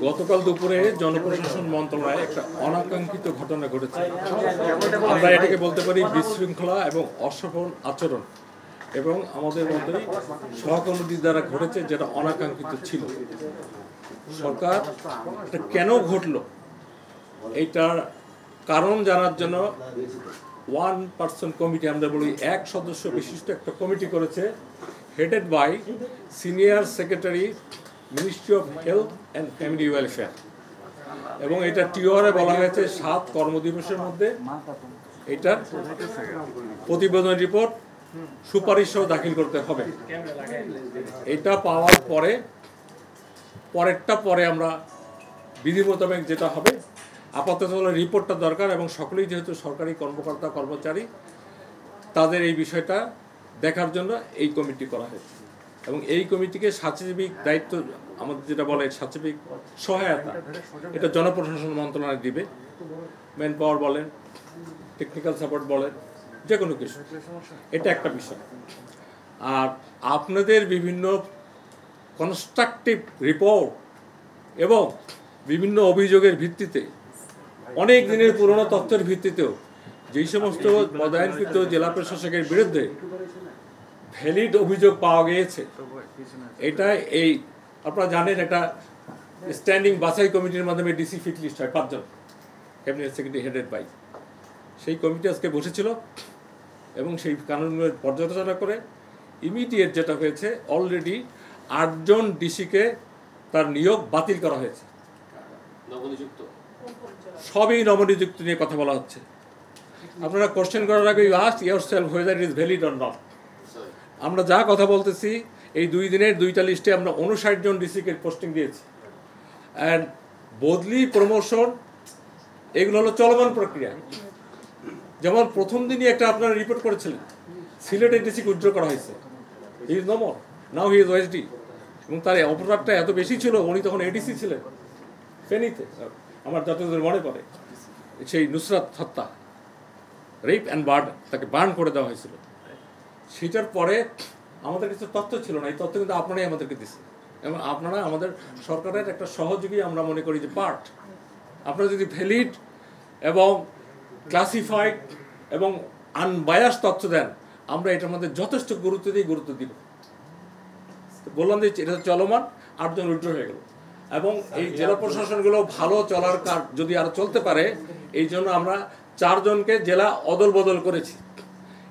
গতকাল দুপুরে জনপ্রশাসন মন্ত্রণালয়ে একটা অনাকাঙ্ক্ষিত ঘটনা ঘটেছে। আমরা এটাকে বলতে পারি বিশৃঙ্খলা এবং অসফল আচরণ এবং আমাদের মধ্যে সহকর্মীদের দ্বারা ঘটেছে, যেটা অনাকাঙ্ক্ষিত ছিল। সরকার এটা কেন ঘটলো এইটার কারণ জানার জন্য ওয়ান পার্সন কমিটি, আমরা বলি এক সদস্য বিশিষ্ট একটা কমিটি করেছে, headed by senior secretary ministry of health and family welfare, এবং এটা টিওআরে বলা হয়েছে 7 কর্মদিবসের মধ্যে এটার প্রতিবেদন রিপোর্ট সুপারিশ সহ দাখিল করতে হবে। এটা পাওয়ার পরে আমরা বিধি মোতাবেক যেটা হবে, আপাতত রিপোর্টটা দরকার, এবং সকলেই যেহেতু সরকারি কর্মকর্তা কর্মচারী, তাদের এই বিষয়টা দেখার জন্য এই কমিটি করা হয়েছে। এবং এই কমিটিকে সাচিবিক দায়িত্ব, আমাদের যেটা বলে সাচিবিক সহায়তা, এটা জনপ্রশাসন মন্ত্রণালয় দিবে। ম্যান পাওয়ার বলেন, টেকনিক্যাল সাপোর্ট বলেন, যে কোনো কিছু, এটা একটা বিষয়। আর আপনাদের বিভিন্ন কনস্ট্রাকটিভ রিপোর্ট এবং বিভিন্ন অভিযোগের ভিত্তিতে, অনেক দিনের পুরনো তথ্যের ভিত্তিতেও যেই সমস্ত পদায়নকৃত জেলা প্রশাসকের বিরুদ্ধে ভ্যালিড অভিযোগ পাওয়া গিয়েছে, এটা এই আপনারা জানেন, একটা স্ট্যান্ডিং বাছাই কমিটির মাধ্যমে ডিসি ফিট লিস্ট হয় 5 জন, ক্যাবিনেট সেক্রেটারি হেডেড বাই। সেই কমিটি আজকে বসেছিল এবং সেই কানুনগুলো পর্যালোচনা করে ইমিডিয়েট যেটা হয়েছে, অলরেডি 8 জন ডিসিকে তার নিয়োগ বাতিল করা হয়েছে। সবই নবনিযুক্ত নিয়ে কথা বলা হচ্ছে। আপনারা কোশ্চেন করার আগে you ask yourself whether it is valid or not. আমরা যা কথা বলতেছি, এই 2 দিনের 2টা লিস্টে আমরা 59 জন ডিসিকে পোস্টিং দিয়েছি। অ্যান্ড বদলি, প্রমোশন, এগুলো হলো চলমান প্রক্রিয়া। যেমন প্রথম দিনই একটা আপনারা রিপোর্ট করেছিলেন, সিলেটের ডিসিকে উইথড্র করা হয়েছে, he is no more, now he is OSD, এবং তার অপরাধটা এত বেশি ছিল, উনি তখন এডিসি ছিলেন ফেনীতে। আমার যতদূর মনে পড়ে, সেই নুসরাত হত্যা, রেপ অ্যান্ড বার্ন, তাকে বার্ন করে দেওয়া হয়েছিল। সেটার পরে আমাদের কিছু তথ্য ছিল না, এই তথ্য কিন্তু আপনারাই আমাদেরকে দিচ্ছেন, এবং আপনারা আমাদের সরকারের একটা সহযোগী, আমরা মনে করি যে পার্ট। আপনারা যদি ভ্যালিড এবং ক্লাসিফাইড এবং আনবায়াস তথ্য দেন, আমরা এটার মধ্যে যথেষ্ট গুরুত্ব দিব। বললাম যে এটা চলমান, 8 জন উইথড্র হয়ে গেল, এবং এই জেলা প্রশাসনগুলো ভালো চলার কাজ যদি আরো চলতে পারে, এই জন্য আমরা 4 জনকে জেলা অদল বদল করেছি।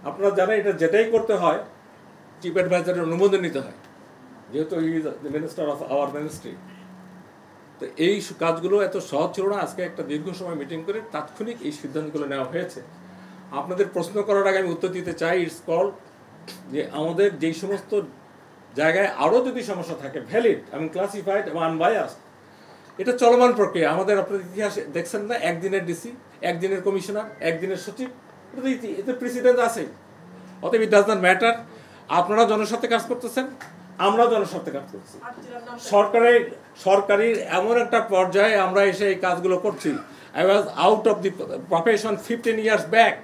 আপনারা জানেন, এটা যেটাই করতে হয় চিফ অ্যাডভাইজারের অনুমোদন নিতে হয়, যেহেতু he is the minister of our ministry. তো এই কাজগুলো এত সহজ ছিল না। আজকে একটা দীর্ঘ সময় মিটিং করে তাৎক্ষণিক এই সিদ্ধান্তগুলো নেওয়া হয়েছে। আপনাদের প্রশ্ন করার আগে আমি উত্তর দিতে চাই, ইটস কল যে আমাদের যেই সমস্ত জায়গায় আরও যদি সমস্যা থাকে, ভ্যালিড এবং ক্লাসিফাইড এবং আনবায়াসড, এটা চলমান প্রক্রিয়া। আমাদের আপনাদের ইতিহাসে দেখছেন না, একদিনের ডিসি, একদিনের কমিশনার, একদিনের সচিব, এতে প্রেসিডেন্ট আছে। অতএব ইট ডাজ নট ম্যাটার। আপনারা জনস্বার্থে কাজ করতেছেন, আমরা জনস্বার্থে কাজ করছি। সরকারি এমন একটা পর্যায়ে আমরা এসে এই কাজগুলো করছি। I was out of the profession 15 years back.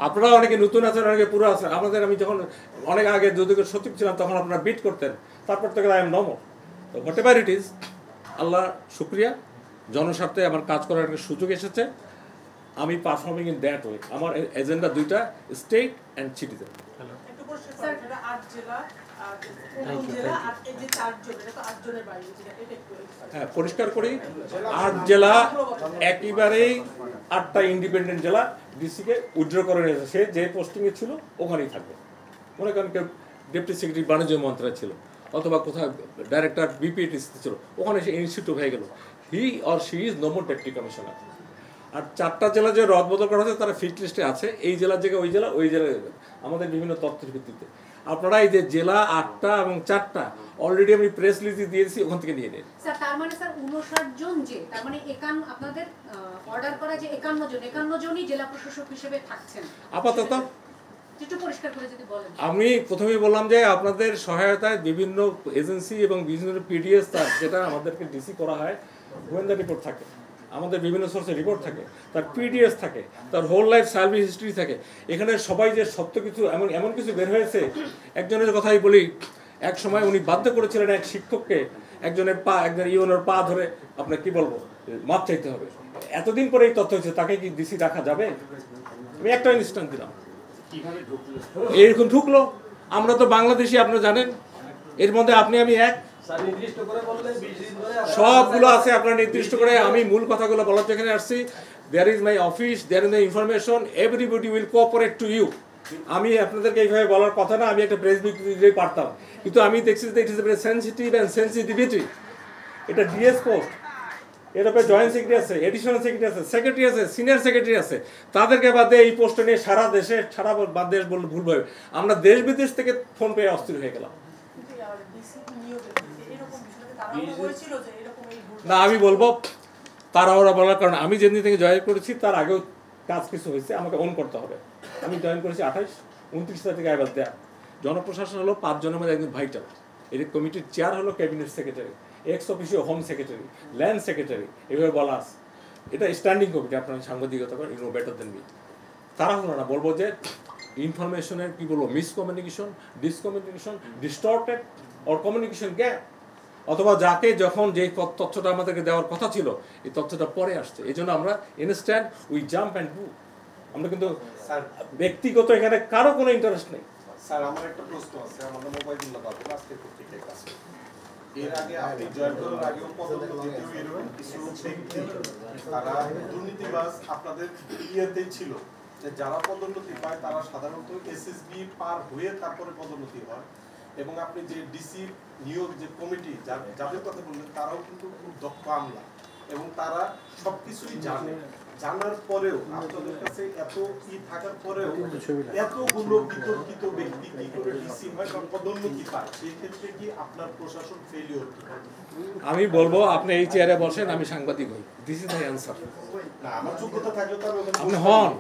আপনারা অনেকে নতুন আছেন, অনেকে পুরো আছেন। আমাদের, আমি যখন অনেক আগে দুদিকের সচিব ছিলাম, তখন আপনারা বিট করতেন, তারপর থেকে আই এম নো মোর। তো whatever it is, Allah শুক্রিয়া, জনস্বার্থে আমার কাজ করার একটা সুযোগ এসেছে। আমি পারফর্মিং ইন দ্যাট ওয়ে। আমার এজেন্ডা 2টা, স্টেট অ্যান্ড সিটিজেন। হ্যাঁ, পরিষ্কার করি, 8 জেলা একেবারেই 8টা ইন্ডিপেন্ডেন্ট জেলা ডিসিকে উইথড্র করে নিয়েছে। সে যে পোস্টিংয়ে ছিল ওখানেই থাকবে। মনে করেন কেউ ডেপুটি সেক্রেটারি বাণিজ্য মন্ত্রণালয় ছিল, অথবা কোথাও ডাইরেক্টর বিপিএটিসি ছিল, ওখানে সে ইনস্টিটিউট হয়ে গেল। He or she is no more deputy commissioner. আর 4টা জেলা যে রদবদল করা হয়েছে, তারা ফিট লিস্টে আছে। এই জেলার জায়গায় ওই জেলায় আমাদের বিভিন্ন তথ্যের ভিত্তিতে। আপনারা এই যে জেলা 8টা এবং 4টা অলরেডি আমি প্রেস রিলিজ দিয়েছি, ওখান থেকে নিয়ে নেন। স্যার, তার মানে স্যার 59 জন, যে তার মানে 51 আপনাদের অর্ডার করা যে 51 জনই জেলা প্রশাসক হিসেবে থাকছেন আপাতত। একটু পরিষ্কার করে যদি বলেন। আমি প্রথমেই বললাম যে আপনাদের সহায়তায় বিভিন্ন এজেন্সি এবং বিভিন্ন পিডিএস, যেটা আমাদেরকে ডিসি করা হয়, গোয়েন্দা রিপোর্ট থাকে, আমাদের বিভিন্ন সোর্সে রিপোর্ট থাকে, তার পিডিএস থাকে, তার হোল লাইফ সার্ভিস হিস্ট্রি থাকে। এখানে সবাই যে সত্য কিছু এমন কিছু বের হয়েছে। একজনের কথাই বলি, এক সময় উনি বাধ্য করেছিলেন এক শিক্ষককে একজনের পা একজন ইউনোর পা ধরে আপনার কি বলবো মাপ চাইতে হবে। এতদিন পরে এই তথ্য হচ্ছে, তাকে কি ডিসি রাখা যাবে? আমি একটা ইনস্ট্যান্ট দিলাম, এইরকম ঢুকলো। আমরা তো বাংলাদেশি, আপনারা জানেন, এর মধ্যে আপনি আমি এক, সবগুলো আছে আপনার নির্দিষ্ট করে। আমি মূল কথাগুলো বলার যেখানে আসছি, there is my office, there is my information, everybody will cooperate to you. আমি আপনাদেরকে এইভাবে বলার কথা না, আমি একটা প্রেস বিবৃতি দিলেই পারতাম, কিন্তু আমি দেখছি যে it is very sensitive and sensitivity. এটা ডিএস পোস্ট, এর উপরে জয়েন্ট সেক্রেটারি আছে, এডিশনাল সেক্রেটারি আছে, সেক্রেটারি আছে, সিনিয়র সেক্রেটারি আছে, তাদেরকে বাদে এই পোস্টে নিয়ে সারা দেশে, সারা দেশ বললে ভুল হবে, আমরা দেশ বিদেশ থেকে ফোন পেয়ে অস্থির হয়ে গেলাম। না, আমি বলবো তাড়াহুড়া বলার কারণ আমি যেদিন থেকে জয়েন করেছি তার আগেও কাজ কিছু হয়েছে, আমাকে অন করতে হবে। আমি জয়েন করেছি 28-29 তারিখে আইবার দেয়া। জনপ্রশাসন হলো 5 জনের মধ্যে একজন ভাইটাল। এর কমিটির চেয়ার হলো cabinet secretary, ex officio home secretary, land secretary, এভাবে বলা আছে। এটা স্ট্যান্ডিং কমিটি, আপনার সাংবাদিকতা করেন, you know better than me. তাড়াহুড়া না, বলবো যে ইনফরমেশনের কি বলবো, miscommunication, discommunication, distorted or communication gap, অথবা যাকে যখন যে তথ্যটা আমাদেরকে দেওয়ার কথা ছিল এই তথ্যটা পরে আসছে। এই জন্য আমরা instant we jump and do. আমরা কিন্তু ব্যক্তিগত এখানে কারো কোনো ইন্টারেস্ট নেই। স্যার, আমার একটা প্রশ্ন আছে। আমাদের মোবাইলুল্লাহ বাবু আজকে পত্রিকায় কাজ করে। এর আগে আপনি জয়েন করার আগেও পদোন্নতিতেও এরকম কিছু ব্যক্তি তারা দুর্নীতিবাজ আপনাদের ইয়েতেই ছিল, যে যারা পদোন্নতি পায় তারা সাধারণত এসএসবি পার হয়ে তারপরে পদোন্নতি হয়। এবং আপনি যে ডিসি নিয়োগ যে কমিটি যাদের কথা বললেন, তারাও কিন্তু খুব দক্ষ আমলা এবং তারা সবকিছুই জানে। জানার পরেও আপনাদের কাছে এত থাকার পরেও এতগুলো বিতর্কিত ব্যক্তি কি করে ডিসি হয় বা পদোন্নতি পায়, সেই ক্ষেত্রে কি আপনার প্রশাসন ফেলিওর? আমি বলবো আপনি এই চেয়ারে বসেন, আমি সাংবাদিক হই, দিস ইজ মাই অ্যান্সার। না, আমার যোগ্যতা থাকলে তো আপনি হন,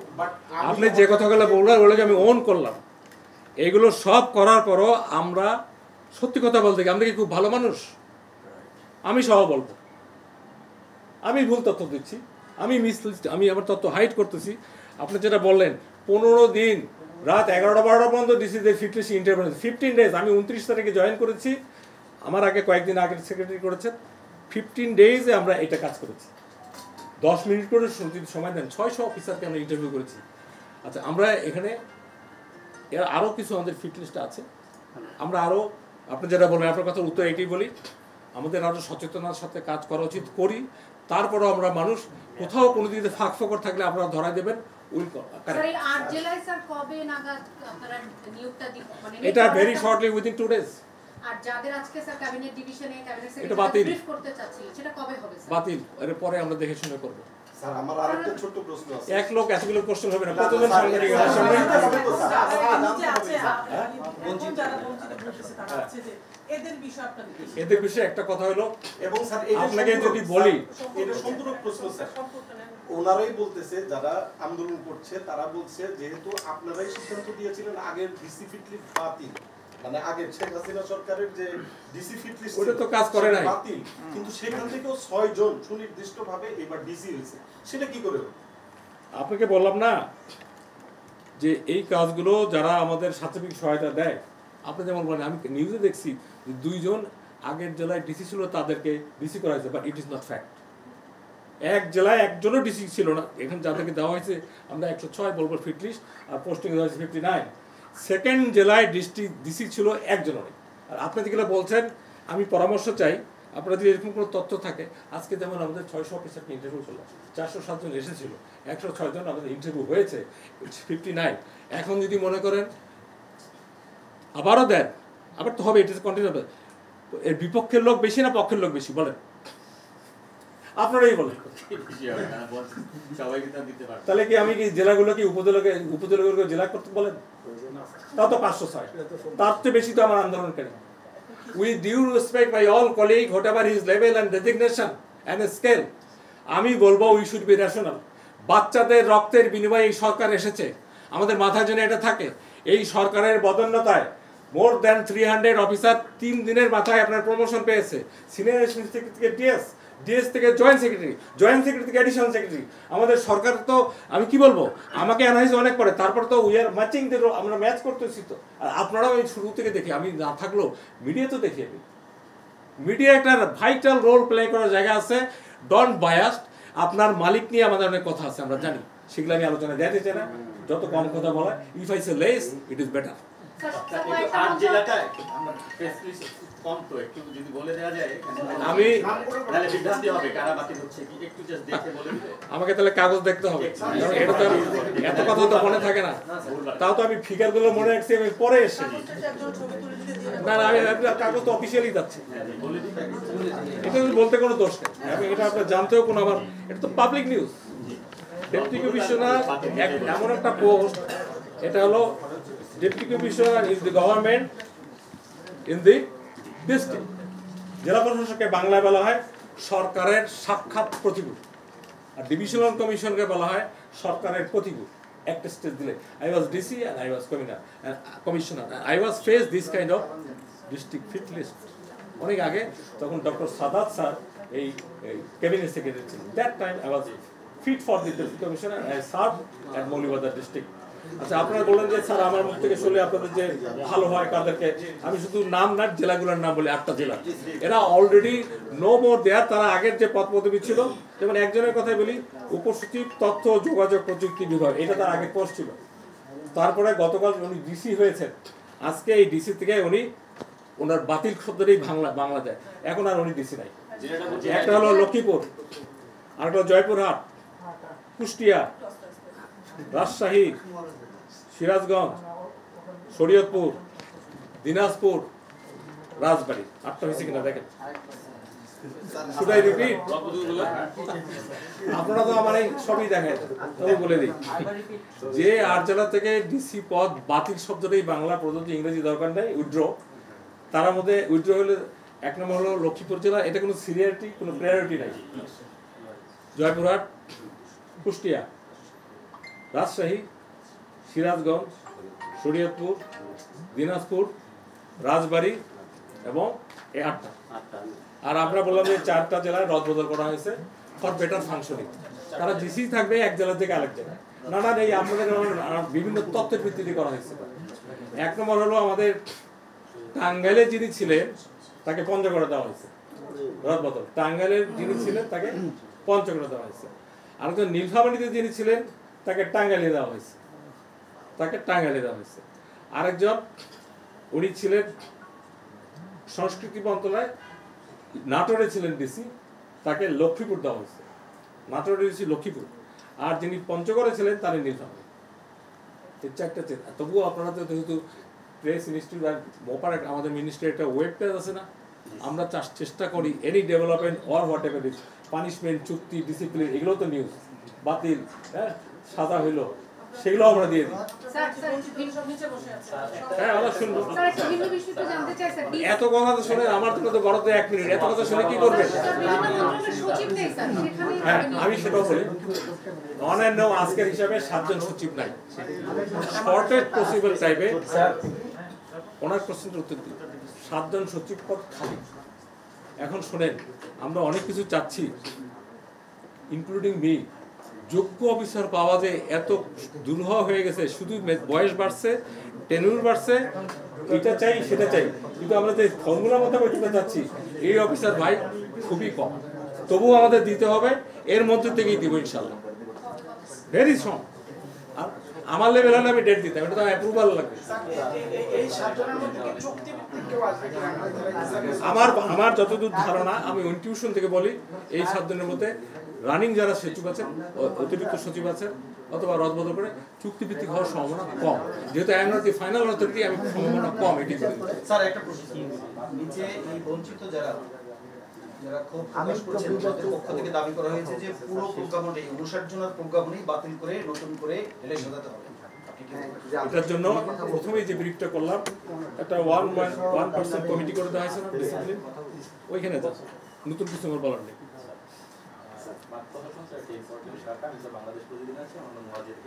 আপনি যে কথাগুলো বললেন ওগুলোকে আমি অন করলাম। এগুলো সব করার পরও আমরা সত্যি কথা বলতে কি আমরা কি খুব ভালো মানুষ? আমি সহ বলবো আমি ভুল তথ্য দিচ্ছি, আমি আমার তথ্য হাইড করতেছি। আপনি যেটা বললেন 15 দিন রাত 11টা-12টা পর্যন্ত ডিসিদের ফিটনেস ইন্টারভিউ, 15 ডেজ। আমি 29 তারিখে জয়েন করেছি, আমার আগে কয়েকদিন আগে সেক্রেটারি করেছেন। 15 ডেজে আমরা এটা কাজ করেছি। 10 মিনিট করে যদি সময় দেন 600 অফিসারকে আমরা ইন্টারভিউ করেছি। আচ্ছা, আমরা এখানে এর আরও কিছু আমাদের ফিটনেসটা আছে। আমরা আরও, আপনি যেটা বলবেন আপনার কথার উত্তর এটাই বলি, আমাদের আরও সচেতনার সাথে কাজ করা উচিত, করি। তারপরও আমরা মানুষ কোথাও কোনো দিকে ফাঁক ফোকর থাকলে আপনারা ধরা দেবেন। এটা ভেরি শর্টলি উইদিন 2 ডেজ। আর যাদের আজকে স্যার ক্যাবিনেট ডিভিশনে ক্যাবিনেট এটা বাতিল ব্রিফ করতে চাচ্ছিল, সেটা কবে হবে স্যার? বাতিল, এর পরে আমরা দেখে শুনে করব। স্যার, আমার আরেকটা ছোট প্রশ্ন আছে। এক লোক এতগুলো কোশ্চেন হবে না, কতজন সাংবাদিক আছে সামনে? এদের বিষয়ে একটা কথা হলো, এবং স্যার আপনাকে যদি বলি, এটা সম্পূর্ণ প্রশ্ন স্যার, ওনারাই বলতেছে যারা আন্দোলন করছে তারা বলছে যেহেতু আপনারাই সিদ্ধান্ত দিয়েছিলেন আগের ডিসি ফিটলি বাতিল, মানে আগের শেখ হাসিনা সরকারের যে ডিসি ফিটলি ওটা তো কাজ করে নাই বাতিল, কিন্তু সেখান থেকেও 6 জন সুনির্দিষ্টভাবে এবার ডিসি হয়েছে, সেটা কি করে হলো? আপনাকে বললাম না যে এই কাজগুলো যারা আমাদের সার্টিফিকেট সহায়তা দেয়, আপনি যেমন বলেন, আমি নিউজে দেখছি যে 2 জন আগের জেলায় ডিসি ছিল তাদেরকে ডিসি করা হয়েছে, but it is not fact. এক জেলায় একজনও ডিসি ছিল না। এখানে যাদেরকে দেওয়া হয়েছে আমরা 106 বলবো ফিটলিস, আর পোস্টিং দেওয়া হয়েছে 59। সেকেন্ড জেলায় ডিসি ছিল একজনও নেই। আর আপনি যেগুলো বলছেন, আমি পরামর্শ চাই, আপনারা যদি এরকম কোনো তথ্য থাকে, আজকে যেমন আমাদের 600 অফিসারকে ইন্টারভিউ করলাম, 407 জন এসেছিল, 106 জন আমাদের ইন্টারভিউ হয়েছে, 59। এখন যদি মনে করেন আবারও দেন, আবার তো হবে, ইট ইজ কন্টিনিউ। এর বিপক্ষের লোক বেশি না পক্ষের লোক বেশি বলেন? আপনারাই বলেন। তাহলে কি আমি কি জেলাগুলোকে উপজেলাগুলোকে জেলা করতে বলেন? তাও তো 506, তার চেয়ে বেশি তো আমার আন্দোলনকারী। With due respect my all colleague, whatever his level and designation and scale, আমি বলবো উই শুড বি রেশনাল। বাচ্চাদের রক্তের বিনিময়ে এই সরকার এসেছে, আমাদের মাথায় যেন এটা থাকে। এই সরকারের বদন্যতায় মোর দ্যান 300 অফিসার 3 দিনের মাথায় আপনার প্রমোশন পেয়েছে। সিনিয়র সেক্রেটারি থেকে ডিএস থেকে জয়েন্ট সেক্রেটারি থেকে এডিশনাল সেক্রেটারি। আমাদের সরকার তো, আমি কি বলবো, আমাকে অ্যানালাইজ অনেক করে, তারপর তো উই আর ম্যাচিং, আমরা ম্যাচ করতেছি। তো আর আপনারাও এই শুরু থেকে দেখি, আমি না থাকলেও মিডিয়া তো দেখি, আমি মিডিয়া একটা ভাইটাল রোল প্লে করার জায়গা আছে। Don't biased. আপনার মালিক নিয়ে আমাদের অনেক কথা আছে, আমরা জানি, সেগুলো আমি আলোচনা দিতে চাই না। যত কম কথা বলা, if I say less it is better. আমাকে তাহলে কাগজ দেখতে হবে, এটা তো এত কথা তো মনে থাকে না। তাও তো আমি ফিগার গুলো মনে রাখছি, আমি পরে এসে না না, আমি কাগজ তো অফিসিয়ালি যাচ্ছে, এটা বলতে কোনো দোষ নেই। আমি এটা আপনার জানতেও কোনো, আমার এটা তো পাবলিক নিউজ। ডেপুটি কমিশনার এমন একটা পোস্ট, এটা হলো deputy commissioner is the government in the district. জেলা প্রশাসককে বাংলায় বলা হয় সরকারের সাক্ষাৎ প্রতিকূল, আর ডিভিশনাল কমিশনকে বলা হয় সরকারের প্রতিকূল। একটা স্টেজ দিলে I was DC and I was commissioner, I was face this kind of district fit list. অনেক আগে, তখন ডক্টর সাদাত স্যার এই ক্যাবিনেট সেক্রেটারি ছিলেন। That time I was fit for the deputy commissioner and I served at Maulibajar district. আচ্ছা, আপনারা বললেন যে sir আমার মুখ থেকে শুনলে আপনাদের যে ভালো হয় কাদেরকে, আমি শুধু নাম না জেলাগুলোর নাম বলি, 8টা জেলা। এরা অলরেডি নো মোর দেয়ার, তারা আগের যে পদ পদবি ছিল, যেমন একজনের কথাই বলি, উপসচিব তথ্য যোগাযোগ প্রযুক্তি বিভাগ, এটা তার আগে পোস্ট ছিল। তারপরে গতকাল উনি ডিসি হয়েছেন, আজকে এই ডিসি থেকে উনি ওনার বাতিল শব্দটাই বাংলা যায়, এখন আর উনি ডিসি নাই। একটা হলো লক্ষ্মীপুর, আরেকটা হলো জয়পুরহাট, কুষ্টিয়া, রাজশাহী, সিরাজগঞ্জ, শরীয়তপুর, দিনাজপুর, রাজবাড়ী। 8টা হয়েছে কিনা দেখেন। Should I repeat? আপনারা তো আমার এই সবই দেখেন, তবু বলে দিই যে 8 জেলা থেকে ডিসি পদ বাতিল শব্দটাই বাংলা প্রযোজ্য, ইংরেজি দরকার নেই, উইথড্র। তার মধ্যে উইথড্র হলে 1 নম্বর হলো লক্ষ্মীপুর জেলা, এটা কোনো সিরিয়ারিটি, কোনো প্রায়োরিটি নাই। জয়পুরহাট, কুষ্টিয়া, রাজশাহী, সিরাজগঞ্জ, শরীয়তপুর, দিনাজপুর, রাজবাড়ী এবং এই 8টা। আর আমরা বললাম যে 4টা জেলায় রদবদল করা হয়েছে ফর বেটার ফাংশনিং। তারা ডিসি থাকবে এক জেলা থেকে আরেক জেলায়। নানান এই আমাদের বিভিন্ন তথ্যের ভিত্তিতে করা হয়েছে। 1 নম্বর হলো আমাদের টাঙ্গাইলে যিনি ছিলেন তাকে পঞ্চগড়ে দেওয়া হয়েছে, রদবদল। টাঙ্গাইলের যিনি ছিলেন তাকে পঞ্চগড়ে দেওয়া হয়েছে। আরেকজন নীলফামারীতে যিনি ছিলেন তাকে টাঙ্গাইলে দেওয়া হয়েছে, আরেকজন উনি ছিলেন সংস্কৃতি মন্ত্রণালয়, নাটোরে ছিলেন ডিসি, তাকে লক্ষ্মীপুর দেওয়া হয়েছে। নাটোরে ডিসি লক্ষ্মীপুর, আর যিনি পঞ্চগড়ে ছিলেন তার নীলফামারী। এই 4টা চেঞ্জ। তবুও আপনারা তো যেহেতু প্রেস ইনস্টিটিউট আর মোপার আমাদের মিনিস্ট্রির একটা ওয়েব পেজ আছে না, আমরা চেষ্টা করি any development or what ever is, punishment, চুক্তি, ডিসিপ্লিন, এগুলো তো নিউজ, বাতিল, হ্যাঁ, সাজা হইলো, সেগুলো আমরা দিয়ে দিই। হ্যাঁ, আমরা শুনবো। এত কথা তো শুনে আমার তো বড় তো 1 মিনিট, এত কথা শুনে কি করবেন? হ্যাঁ, আমি সেটাও বলি, অন্যান্য আজকের হিসাবে 7 জন সচিব নাই। শর্টেস্ট পসিবল টাইমে ওনার প্রশ্নের উত্তর দিই। 7 জন সচিব পদ খালি। এখন শোনেন, আমরা অনেক কিছু চাচ্ছি, ইনক্লুডিং মি। যোগ্য অফিসার পাওয়া যে এত দুর্লভ হয়ে গেছে, শুধু বয়স বাড়ছে, টেনিউর বাড়ছে, এটা চাই সেটা চাই, কিন্তু আমরা যে ফর্মুলা মোতাবেক যেটা চাচ্ছি, এই অফিসার ভাই খুবই কম। তবুও আমাদের দিতে হবে, এর মধ্যে থেকেই দিব ইনশাল্লাহ, ভেরি স্ট্রং। আর আমার লেভেল হলে আমি ডেট দিতাম, এটা তো অ্যাপ্রুভাল লাগবে। আমার যতদূর ধারণা, আমি ইনটিউশন থেকে বলি, এই 7 দিনের মধ্যে রানিং যারা সচিব আছেন, অতিরিক্ত সচিব আছেন, অথবা রদবদল করে চুক্তিভিত্তিক হওয়ার সম্ভাবনা কম। যেহেতু I am not the final authority, আমি সম্ভাবনা কম এটি করে দিই। স্যার, একটা প্রশ্ন, নিচে এই বঞ্চিত যারা খুব প্রকাশ করেছেন, তাদের পক্ষ থেকে দাবি করা হয়েছে যে পুরো প্রজ্ঞাপনটি 59 জনের প্রজ্ঞাপনই বাতিল করে নতুন করে এলে সাজাতে হবে। এটার জন্য প্রথমেই যে ব্রিফটা করলাম, একটা 1% কমিটি করে দেওয়া হয়েছে না, ডিসিপ্লিন, ওইখানে নতুন কিছু আমার বলার নেই। বাংলাদেশ প্রতিদিন আছে, আমাদের মহাজের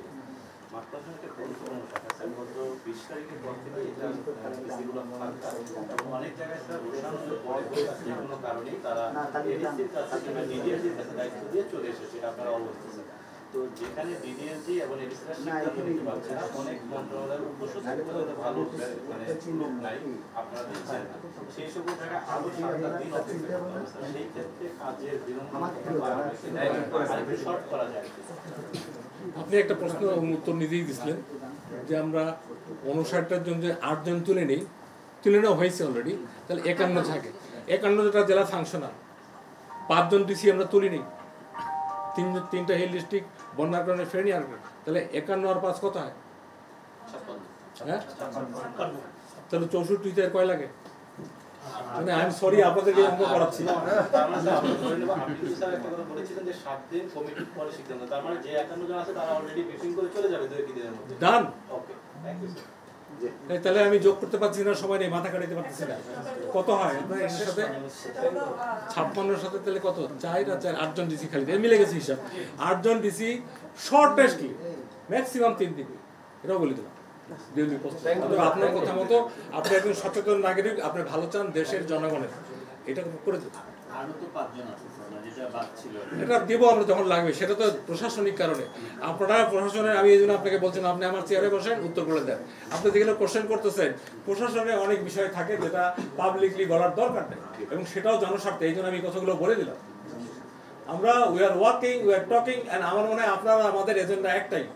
মাঠ প্রশাসনের গুরুত্বপূর্ণ শাখা, স্যার গত 20 তারিখের পর থেকে এটা এবং অনেক জায়গায় স্যার ঘোষণার পরে যে কোনো কারণেই তারা এডিসির কাছে কিংবা ডিডিএসির কাছে দায়িত্ব দিয়ে চলে এসেছে, এটা আপনারা অবগত। তো যেখানে ডিডিএলজি এবং এডিসিরা সিদ্ধান্ত নিতে পারছে না, অনেক মন্ত্রণালয়ের উপসচিব হয়তো ভালো মানে লোক নাই, আপনারা দিচ্ছেন না, সেই সকল জায়গায় আরো 7 দিন অপেক্ষা করতে হবে স্যার। সেই ক্ষেত্রে কাজের বিলম্ব আরেকটু শর্ট করা যায়। আপনি একটা প্রশ্ন উত্তর নিজেই দিচ্ছিলেন যে আমরা 59টার জন্য যে 8 জন তুলে নেওয়া হয়েছে অলরেডি, তাহলে 51 থাকে। 51টা জেলা ফাংশনাল, 5 জন ডিসি আমরা তুলি নেই, 3টা হিল ডিস্ট্রিক্ট বন্যার কারণে ফেনি আর তাহলে 51 আর 5 কত হয়? হ্যাঁ, তাহলে 64 এর কয় লাগে? মানে আই এম সরি আপনাদেরকে অঙ্ক করাচ্ছি। তার মানে স্যার আমরা ধরে নেব আপনি কি স্যার একটা কথা বলেছিলেন যে 7 দিন কমিটির পরে সিদ্ধান্ত, তার মানে যে 51 জন আছে তারা অলরেডি ব্রিফিং করে চলে যাবে 2-3 দিনের মধ্যে। ডান। ওকে, থ্যাংক ইউ স্যার। তাহলে আমি যোগ করতে পারছি না, সময় নেই, মাথা কাটাতে পারতেছি না। কত হয় আপনার এর সাথে? 56-এর সাথে তাহলে কত? 4 আর 4 8 জন ডিসি খালি মিলে গেছে হিসাব। 8 জন ডিসি শর্টেস্ট কি ম্যাক্সিমাম 3 দিন, এটাও বলে দিলাম। আপনার কথা মতো আপনি একজন সচেতন নাগরিক, আপনি ভালো চান দেশের জনগণের, এটা করে দেন। আরো তো 5 জন আছে স্যার, যেটা বাদ ছিল এটা দেবো আমরা যখন লাগবে, সেটা তো প্রশাসনিক কারণে। আপনারা প্রশাসনের, আমি এই জন্য আপনাকে বলছিলাম আপনি আমার চেয়ারে বসেন, উত্তর করে দেন। আপনি যেগুলো কোশ্চেন করতেছেন, প্রশাসনে অনেক বিষয় থাকে যেটা পাবলিকলি বলার দরকার নেই, এবং সেটাও জনস্বার্থে, এই জন্য আমি কথাগুলো বলে দিলাম। আমরা we are working, we are talking, and আমার মনে হয় আপনারা আমাদের এজেন্ডা একটাই।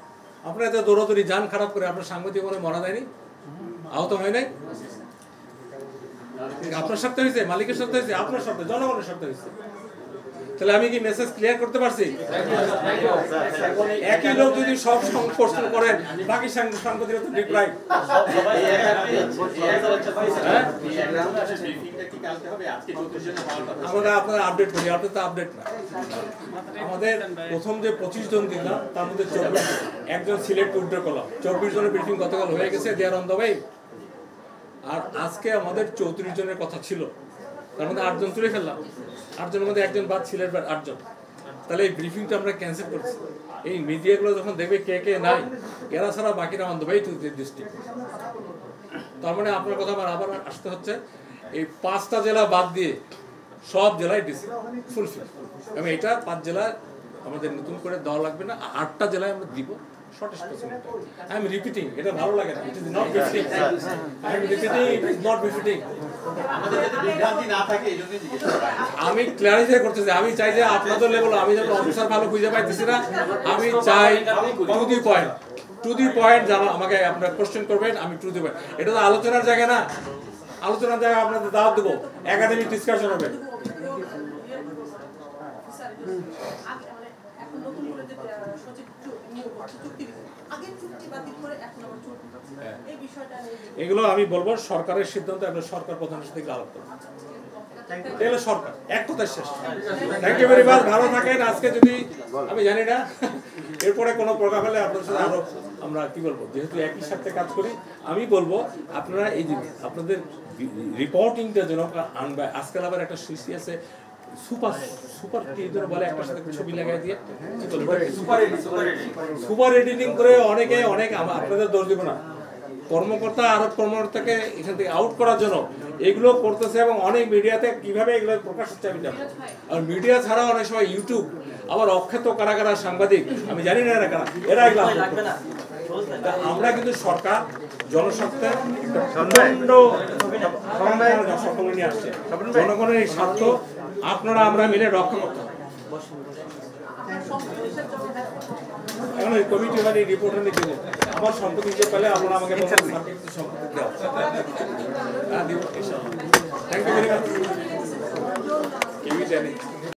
আপনারা এত দৌড়াদৌড়ি যান খারাপ করে আপনার সাংবাদিক মনে মরা যায়নি, আহত হয় নাই, আপনার সাথে হয়েছে, মালিকের সাথে হয়েছে, আপনার সাথে, জনগণের সাথে হয়েছে। তাহলে আমি কি মেসেজ ক্লিয়ার করতে পারছি? একই লোক যদি সব প্রশ্ন করেন, বাকি সাংবাদিকরা তো ডিপ্রাইভ। আমরা আপনারা আপডেট করি, আপনি তো আপডেট না। আমাদের প্রথম যে 25 জন দিলাম তার মধ্যে 24 একজন সিলেক্ট উইথড্র করলাম, 24 জনের ব্রিফিং গতকাল হয়ে গেছে, দে আর অন দ্য ওয়ে। আর আজকে আমাদের 34 জনের কথা ছিল, তার মধ্যে 8 জন তুলে ফেললাম, 8 জনের মধ্যে একজন বাদ, সিলেট 8 জন। তাহলে এই ব্রিফিংটা আমরা ক্যান্সেল করছি। এই মিডিয়াগুলো যখন দেখবে কে কে নাই, এরা ছাড়া বাকিরা on the way to the district. তার মানে আপনার কথা আমার আবার আসতে হচ্ছে, এই 5টা জেলা বাদ দিয়ে সব জেলায় ডিসি ফুলফিল, এবং এটা 5 জেলায় আমাদের নতুন করে দেওয়া লাগবে না, 8টা জেলায় আমরা দিব shortest possible. I am repeating, এটা ভালো লাগে না, it is not befitting, I am repeating, it is not befitting. আমাদের যাতে বিভ্রান্তি না থাকে এই জন্যই জিজ্ঞেস করা। আমি ক্ল্যারিফাই করতেছি, আমি চাই যে আপনাদের লেভেল, আমি যখন অফিসার ভালো খুঁজে পাইতেছি না, আমি চাই টু দি পয়েন্ট জানা, আমাকে আপনারা কোশ্চেন করবেন, আমি টু দি পয়েন্ট। এটা তো আলোচনার জায়গা না, আলোচনার জায়গা আপনাদের দাওয়াত দেবো, একাডেমিক ডিসকাশন হবে। এগুলো আমি বলবো সরকারের সিদ্ধান্ত, আপনার সরকার প্রধানের সাথে আলাপ করবেন, তাহলে সরকার এক কথায় শেষ। থ্যাংক ইউ ভেরি মাচ, ভালো থাকেন। আজকে যদি আমি জানি না এরপরে কোনো প্রোগ্রাম হলে আপনার সাথে আরো আমরা কি বলবো, যেহেতু একই সাথে কাজ করি, আমি বলবো আপনারা এই যে আপনাদের রিপোর্টিংটা যেন আনবে। আজকাল আবার একটা সিসি আছে, সুপার কি বলে, একটা সাথে ছবি লাগাই দিয়ে সুপার এডিটিং করে অনেক আপনাদের দোষ দিব না, কর্মকর্তা আরব কর্মকর্তাকে এখান থেকে আউট করার জন্য এগুলো করতেছে, এবং অনেক মিডিয়াতে কিভাবে এগুলো প্রকাশ হচ্ছে আমি জানি। আর মিডিয়া ছাড়া অনেক সময় ইউটিউব, আবার অখ্যাত কারা সাংবাদিক, আমি জানি না এরা কারা, এরা এগুলো আমরা কিন্তু সরকার জনস্বার্থে সকলে নিয়ে আসছে, জনগণের এই স্বার্থ আপনারা আমরা মিলে রক্ষা করতে হবে। এখন ওই কমিটি মানে রিপোর্ট হলে দিব, আমার সম্পত্তি যে পেলে আপনারা আমাকে সম্পত্তি দেওয়া। Thank you very much.